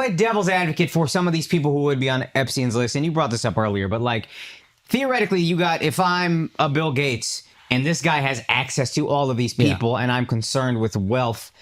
play devil's advocate for some of these people who would be on Epstein's list, and you brought this up earlier, but like theoretically, if I'm a Bill Gates and this guy has access to all of these people, and I'm concerned with wealth.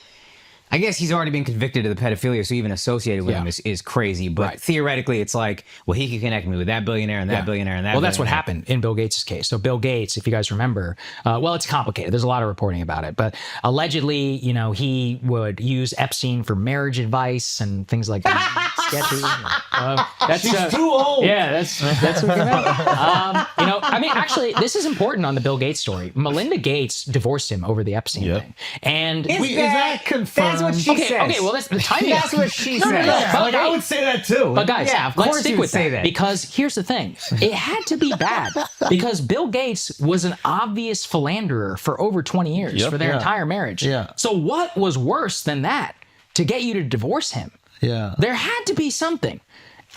I guess he's already been convicted of the pedophilia, so even associated with him is crazy. But theoretically, it's like, well, he could connect me with that billionaire and that billionaire and that. Well, that's what happened in Bill Gates' case. So Bill Gates, if you guys remember, well, it's complicated. There's a lot of reporting about it, but allegedly, he would use Epstein for marriage advice and things like that. Sketchy. She's too old. Yeah, that's what came out. I mean, actually, this is important on the Bill Gates story. Melinda Gates divorced him over the Epstein thing, and is that confirmed? That's what she says. Okay, well, that's the timing. That's what she says. Like, I would say that too. But guys, of let's course stick you would with say that. Because here's the thing. It had to be bad because Bill Gates was an obvious philanderer for over 20 years for their entire marriage. Yeah. So what was worse than that to get you to divorce him? Yeah. There had to be something.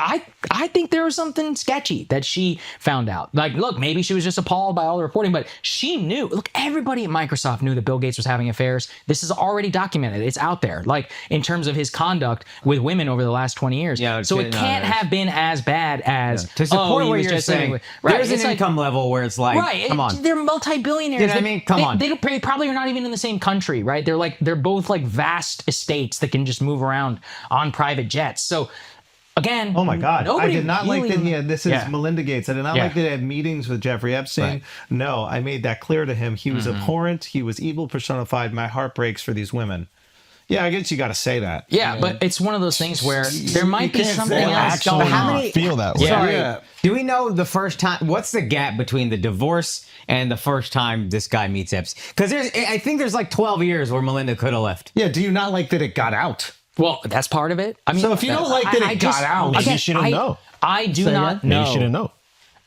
I think there was something sketchy that she found out. Like, look, maybe she was just appalled by all the reporting, but she knew. Look, everybody at Microsoft knew that Bill Gates was having affairs. This is already documented. It's out there, like in terms of his conduct with women over the last 20 years. Yeah, so it can't have been as bad as to support what you're saying. There's an income level where it's like, come on, they're multi-billionaires. You know what I mean? Come on. They probably are not even in the same country, right? They're both like vast estates that can just move around on private jets. So. Again, oh my God! I did not really, like that he had. This is Melinda Gates. I did not like that he had meetings with Jeffrey Epstein. Right. No, I made that clear to him. He was abhorrent. He was evil personified. My heart breaks for these women. Yeah, I guess you got to say that. Yeah, but it's one of those things where there might be something else going on. How many feel that way? Sorry. Do we know the first time? What's the gap between the divorce and the first time this guy meets Epstein? Because I think there's like 12 years where Melinda could have left. Yeah. Do you not like that it got out? Well, that's part of it. I mean, so if you don't like that it got out, maybe you shouldn't know. I do not know. Maybe you shouldn't know.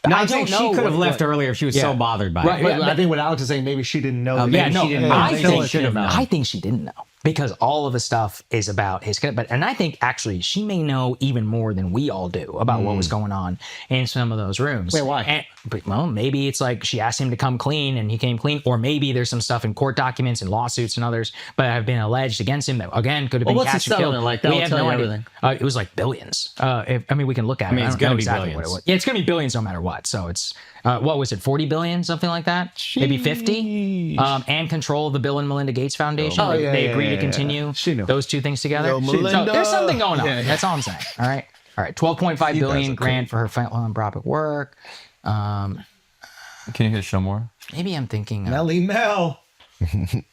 No, I think she could have left earlier if she was so bothered by it. But I think what Alex is saying, maybe she didn't know. She didn't know. I think she didn't know because all of the stuff is about his. And I think actually she may know even more than we all do about what was going on in some of those rooms. Wait, why? Well, maybe it's like she asked him to come clean and he came clean, or maybe there's some stuff in court documents and lawsuits and others, but have been alleged against him that again could have been catch and kill. Like that will tell you everything. It was like billions. We can look at it. It's going to be billions. Yeah, it's going to be billions no matter what. So it's what was it, 40 billion, something like that? Maybe 50. And control of the Bill and Melinda Gates Foundation. They agreed to continue those two things together. So there's something going on. That's all I'm saying. All right. 12.5 billion grant for her philanthropic work. Can you hit show more? Maybe I'm thinking Mel.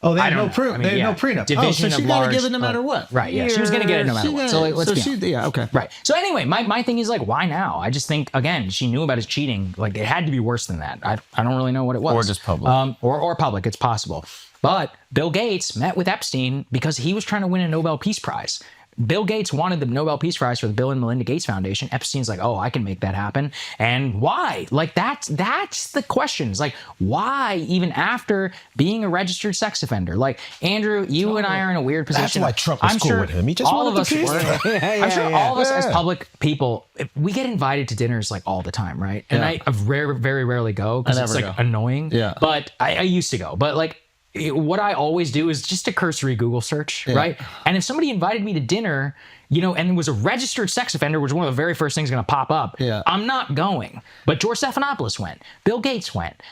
Oh, they had no proof. They had no prenup. Division so she got to give it no matter what. Right. Yeah. She was going to get it no matter what. So let's be honest. okay. Right. So anyway, my thing is like, why now? I just think again, she knew about his cheating. Like it had to be worse than that. I don't really know what it was. Or just public. Or public. It's possible. But Bill Gates met with Epstein because he was trying to win a Nobel Peace Prize. Bill Gates wanted the Nobel Peace Prize for the Bill and Melinda Gates Foundation. Epstein's like, oh, I can make that happen. And why? Like, that's the question. It's like, why even after being a registered sex offender? Like, Andrew, you and I are in a weird position. That's why Trump was cool with him. He just wanted the peace. I'm sure all of us as public people, we get invited to dinners like all the time, right? And I very rarely go because it's like annoying. Yeah. But I used to go. But like, what I always do is just a cursory Google search, right? And if somebody invited me to dinner, and was a registered sex offender, which is one of the very first things going to pop up, I'm not going. But George Stephanopoulos went. Bill Gates went.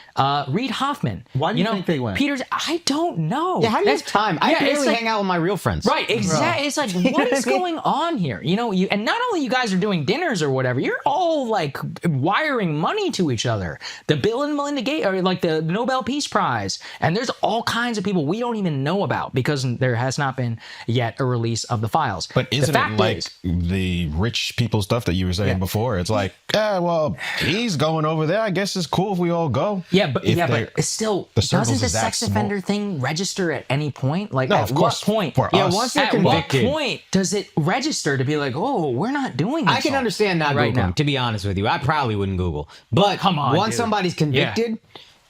Reid Hoffman. Why do you think they went? I don't know. Yeah, how do you have time? I barely hang out with my real friends. Right, exactly. It's like, what is going on here? And not only you guys are doing dinners or whatever, you're all like wiring money to each other. The Bill and Melinda Gates, or like the Nobel Peace Prize. And there's all kinds of people we don't even know about because there has not been yet a release of the files. But isn't it like the rich people stuff that you were saying before? It's like, well, he's going over there. I guess it's cool if we all go. Yeah, but it's still, doesn't the sex offender thing register at any point? Like, at what point? Once they're convicted. At what point does it register to be like, oh, we're not doing this? I can understand not Googling, to be honest with you. I probably wouldn't Google. But once somebody's convicted,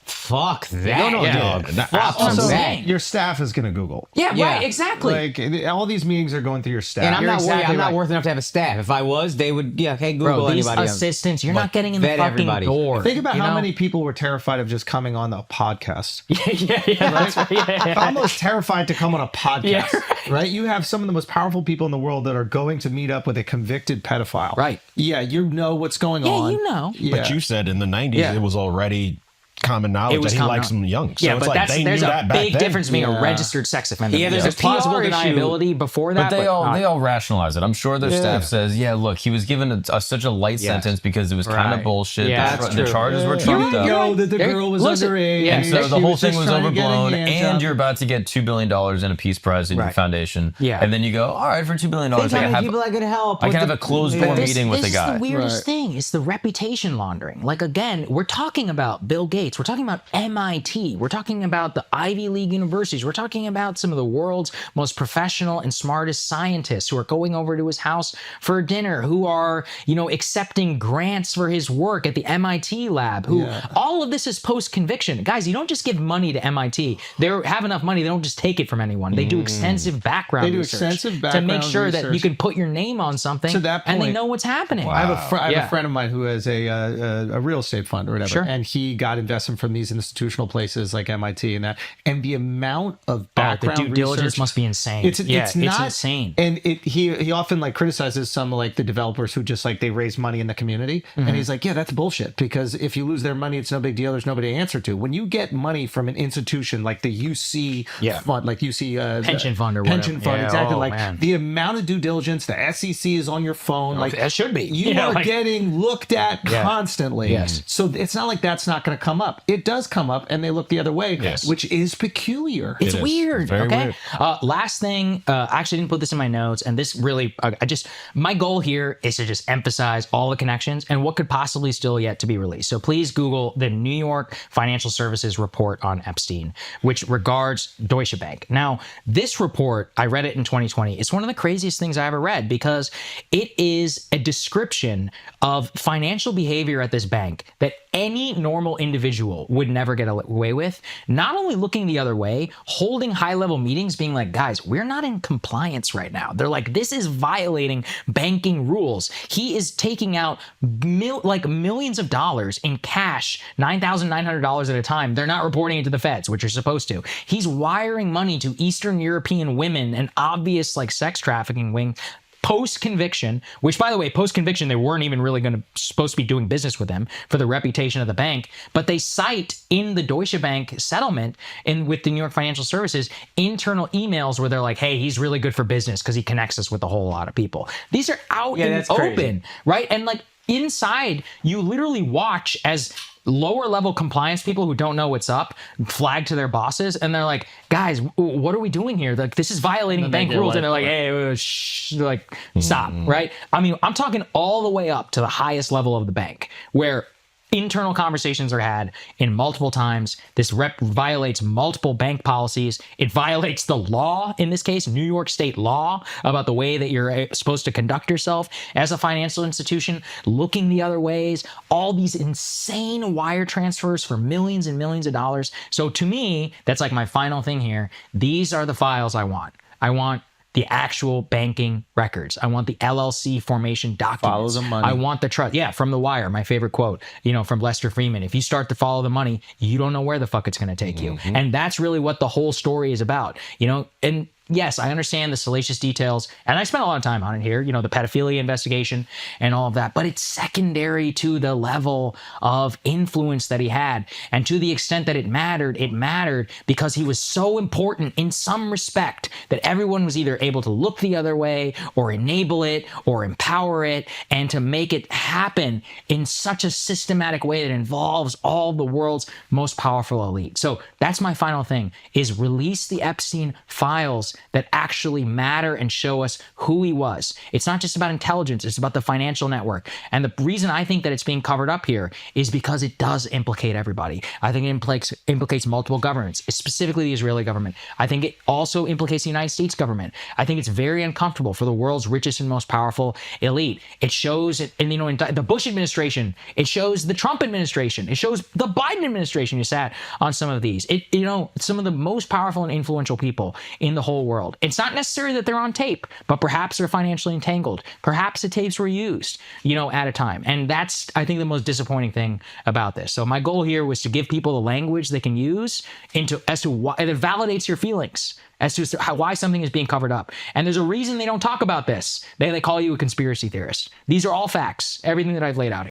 Fuck that. No, dog. Fuck Also, that. your staff is going to Google. Yeah, Yeah. right, exactly. Like all these meetings are going through your staff. And I'm not worried. exactly I'm not right. worth enough to have a staff. If I was, they would. Yeah, hey, Google Bro, these anybody else. assistants, you're not getting in the vet fucking everybody. door. Think about you how know? many people were terrified of just coming on the podcast. That's right. Yeah. Almost terrified to come on a podcast, Yeah, right. You have some of the most powerful people in the world that are going to meet up with a convicted pedophile. Right. Yeah, you know what's going on. you know. Yeah. But you said in the 90s Yeah. it was already common knowledge It was that he common likes them young. So Yeah, it's but like they there's knew a that back big then. difference being a Yeah. registered sex offender. Yeah, there's There's a plausible PR issue. deniability before that. But they not- all rationalize it. I'm sure their staff says, yeah, look, he was given such a light sentence because it was kind Right. of bullshit. Yeah, the, that's the true. charges were You trumped up. know that the girl was Listen, underage. yeah, And so She the whole was thing just was trying to get a overblown, hand and job. you're about to get $2 billion in a peace prize in your Right. foundation. Yeah. And then you go, all right, for $2 billion, Think I how can many have, people I could help. I with can have the- a closed door meeting with the This guy. is the weirdest thing. It's the reputation laundering. Like, again, we're talking about Bill Gates. We're talking about MIT. We're talking about the Ivy League universities. We're talking about some of the world's most professional and smartest scientists who are going over to his house for dinner, who are, accepting grants for his work at the MIT lab, all of this is post-conviction. Guys, you don't just give money to MIT. They have enough money. They don't just take it from anyone. They do extensive background research to make sure that you can put your name on something To that and they point- know what's happening. I have a Yeah. friend of mine who has a real estate fund or whatever, Sure. and he got investment from these institutional places like MIT and that, and the amount of The background due diligence research must be insane. It's not insane. and he often like criticizes some like the developers who just like they raise money in the community, and he's like, yeah, that's bullshit, because if you lose their money, it's no big deal. There's nobody to answer to. When you get money from an institution like the UC fund, like UC Pension fund or pension whatever. fund, Yeah, exactly. oh, like man. the amount of due diligence, the SEC is on your phone, like it should be. You Yeah, are like- getting looked at constantly. Yes. So it's not like that's not going to come up. It does come up, and they look the other way, which is peculiar. It's It is. weird. Very Okay. weird. Last thing, I actually didn't put this in my notes, and this really, my goal here is to just emphasize all the connections and what could possibly still yet to be released. So please Google the New York Financial Services report on Epstein, which regards Deutsche Bank. Now, this report, I read it in 2020. It's one of the craziest things I ever read because it is a description of financial behavior at this bank that any normal individual would never get away with. Not only looking the other way, holding high-level meetings, being like, guys, we're not in compliance right now. They're like, this is violating banking rules. He is taking out millions of dollars in cash, $9,900 at a time. They're not reporting it to the feds, which you're supposed to. He's wiring money to Eastern European women, an obvious sex trafficking wing. Post-conviction, which, by the way, post-conviction, they weren't even really supposed to be doing business with them for the reputation of the bank, but they cite in the Deutsche Bank settlement with the New York Financial Services internal emails where they're like, hey, he's really good for business because he connects us with a whole lot of people. These are out in the open, right? And inside, you literally watch as lower level compliance people who don't know what's up flag to their bosses, and they're like, guys, what are we doing here? Like, this is violating bank rules. And they're like, hey, shh, stop, right? I mean, I'm talking all the way up to the highest level of the bank where internal conversations are had in multiple times. This violates multiple bank policies. It violates the law, in this case, New York State law, about the way that you're supposed to conduct yourself as a financial institution, looking the other ways, all these insane wire transfers for millions and millions of dollars. So to me, that's my final thing here. These are the files I want. I want the actual banking records. I want the LLC formation documents. Follow the money. I want the trust. Yeah, from The Wire, my favorite quote, from Lester Freeman. If you start to follow the money, you don't know where the fuck it's going to take you. And that's really what the whole story is about. And yes, I understand the salacious details, and I spent a lot of time on it here, the pedophilia investigation and all of that, but it's secondary to the level of influence that he had. And to the extent that it mattered because he was so important in some respect that everyone was either able to look the other way or enable it or empower it, and to make it happen in such a systematic way that involves all the world's most powerful elite. So that's my final thing, is release the Epstein files that actually matter and show us who he was. It's not just about intelligence, it's about the financial network. And the reason I think that it's being covered up here is because it does implicate everybody. I think it implicates multiple governments, specifically the Israeli government. I think it also implicates the United States government. I think it's very uncomfortable for the world's richest and most powerful elite. It shows, in the Bush administration, it shows the Trump administration, it shows the Biden administration who sat on some of these. Some of the most powerful and influential people in the whole world. It's not necessary that they're on tape, but perhaps they're financially entangled. Perhaps the tapes were used, at a time. And that's, I think, the most disappointing thing about this. So my goal here was to give people the language they can use as to why it validates your feelings as to why something is being covered up. And there's a reason they don't talk about this. They call you a conspiracy theorist. These are all facts, everything that I've laid out here.